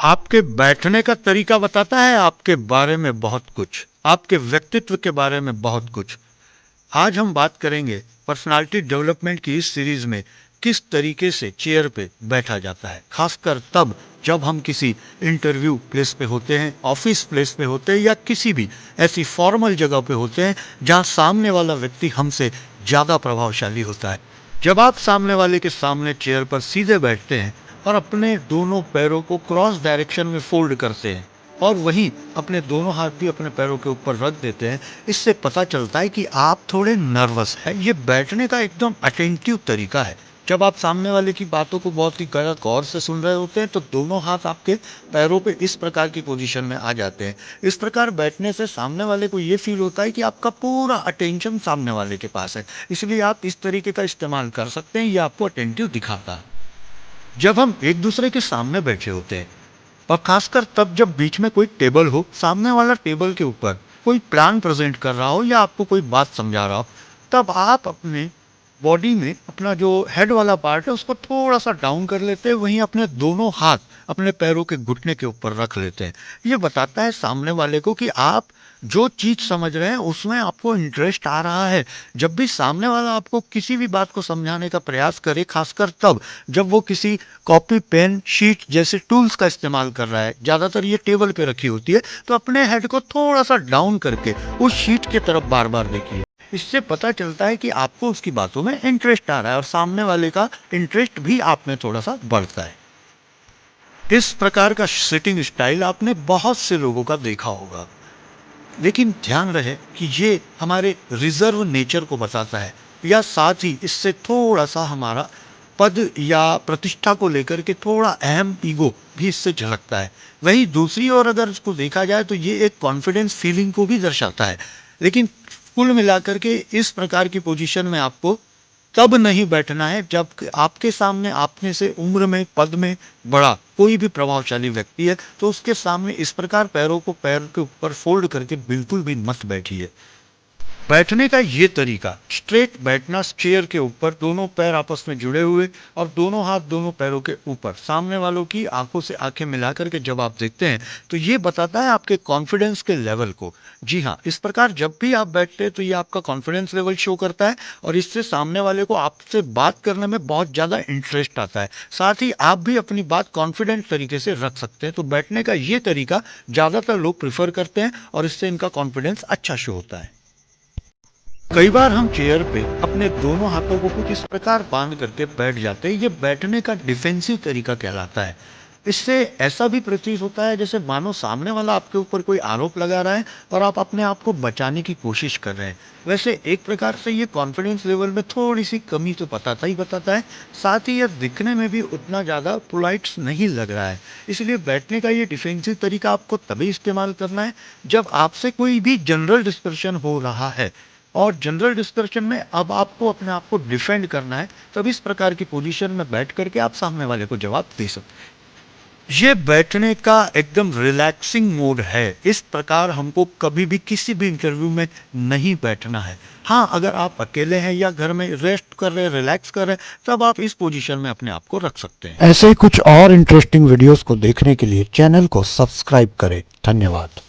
आपके बैठने का तरीका बताता है आपके बारे में बहुत कुछ, आपके व्यक्तित्व के बारे में बहुत कुछ। आज हम बात करेंगे पर्सनालिटी डेवलपमेंट की इस सीरीज में किस तरीके से चेयर पे बैठा जाता है, खासकर तब जब हम किसी इंटरव्यू प्लेस पे होते हैं, ऑफिस प्लेस पे होते हैं या किसी भी ऐसी फॉर्मल जगह पे होते हैं जहां सामने वाला व्यक्ति हमसे ज़्यादा प्रभावशाली होता है। जब आप सामने वाले के सामने चेयर पर सीधे बैठते हैं और अपने दोनों पैरों को क्रॉस डायरेक्शन में फोल्ड करते हैं और वहीं अपने दोनों हाथ भी अपने पैरों के ऊपर रख देते हैं, इससे पता चलता है कि आप थोड़े नर्वस हैं। ये बैठने का एकदम अटेंटिव तरीका है। जब आप सामने वाले की बातों को बहुत ही गौर से सुन रहे होते हैं तो दोनों हाथ आपके पैरों पे इस प्रकार की पोजीशन में आ जाते हैं। इस प्रकार बैठने से सामने वाले को ये फील होता है कि आपका पूरा अटेंशन सामने वाले के पास है, इसलिए आप इस तरीके का इस्तेमाल कर सकते हैं। ये आपको अटेंटिव दिखाता है। जब हम एक दूसरे के सामने बैठे होते हैं और खासकर तब जब बीच में कोई टेबल हो, सामने वाला टेबल के ऊपर कोई प्लान प्रेजेंट कर रहा हो या आपको कोई बात समझा रहा हो, तब आप अपने बॉडी में अपना जो हेड वाला पार्ट है उसको थोड़ा सा डाउन कर लेते हैं, वहीं अपने दोनों हाथ अपने पैरों के घुटने के ऊपर रख लेते हैं। ये बताता है सामने वाले को कि आप जो चीज समझ रहे हैं उसमें आपको इंटरेस्ट आ रहा है। जब भी सामने वाला आपको किसी भी बात को समझाने का प्रयास करे, खासकर तब जब वो किसी कॉपी पेन शीट जैसे टूल्स का इस्तेमाल कर रहा है, ज्यादातर ये टेबल पे रखी होती है, तो अपने हेड को थोड़ा सा डाउन करके उस शीट की तरफ बार बार देखिए। इससे पता चलता है कि आपको उसकी बातों में इंटरेस्ट आ रहा है और सामने वाले का इंटरेस्ट भी आप में थोड़ा सा बढ़ता है। इस प्रकार का सिटिंग स्टाइल आपने बहुत से लोगों का देखा होगा, लेकिन ध्यान रहे कि ये हमारे रिजर्व नेचर को बताता है या साथ ही इससे थोड़ा सा हमारा पद या प्रतिष्ठा को लेकर के थोड़ा अहम ईगो भी इससे झलकता है। वहीं दूसरी ओर अगर इसको देखा जाए तो ये एक कॉन्फिडेंस फीलिंग को भी दर्शाता है। लेकिन कुल मिलाकर के इस प्रकार की पोजीशन में आपको तब नहीं बैठना है जब आपके सामने आपने से उम्र में पद में बड़ा कोई भी प्रभावशाली व्यक्ति है, तो उसके सामने इस प्रकार पैरों को पैर के ऊपर फोल्ड करके बिल्कुल भी मत बैठिए। बैठने का ये तरीका स्ट्रेट बैठना, चेयर के ऊपर दोनों पैर आपस में जुड़े हुए और दोनों हाथ दोनों पैरों के ऊपर, सामने वालों की आंखों से आंखें मिलाकर के जब आप देखते हैं तो ये बताता है आपके कॉन्फिडेंस के लेवल को। जी हाँ, इस प्रकार जब भी आप बैठते हैं तो ये आपका कॉन्फिडेंस लेवल शो करता है और इससे सामने वाले को आपसे बात करने में बहुत ज़्यादा इंटरेस्ट आता है। साथ ही आप भी अपनी बात कॉन्फिडेंट तरीके से रख सकते हैं। तो बैठने का ये तरीका ज़्यादातर लोग प्रिफर करते हैं और इससे इनका कॉन्फिडेंस अच्छा शो होता है। कई बार हम चेयर पे अपने दोनों हाथों को कुछ इस प्रकार बांध करके बैठ जाते हैं। ये बैठने का डिफेंसिव तरीका कहलाता है। इससे ऐसा भी प्रतीत होता है जैसे मानो सामने वाला आपके ऊपर कोई आरोप लगा रहा है और आप अपने आप को बचाने की कोशिश कर रहे हैं। वैसे एक प्रकार से ये कॉन्फिडेंस लेवल में थोड़ी सी कमी तो बताता है। साथ ही यह दिखने में भी उतना ज़्यादा पोलाइट नहीं लग रहा है। इसलिए बैठने का ये डिफेंसिव तरीका आपको तभी इस्तेमाल करना है जब आपसे कोई भी जनरल डिस्कशन हो रहा है और जनरल डिस्कशन में अब आपको अपने आप को डिफेंड करना है। तब इस प्रकार की पोजीशन में बैठ करके आप सामने वाले को जवाब दे सकते हैं। ये बैठने का एकदम रिलैक्सिंग मोड है। इस प्रकार हमको कभी भी किसी भी इंटरव्यू में नहीं बैठना है। हाँ, अगर आप अकेले हैं या घर में रेस्ट कर रहे हैं, रिलैक्स कर रहे हैं, तब आप इस पोजीशन में अपने आप को रख सकते हैं। ऐसे कुछ और इंटरेस्टिंग वीडियोस को देखने के लिए चैनल को सब्सक्राइब करें। धन्यवाद।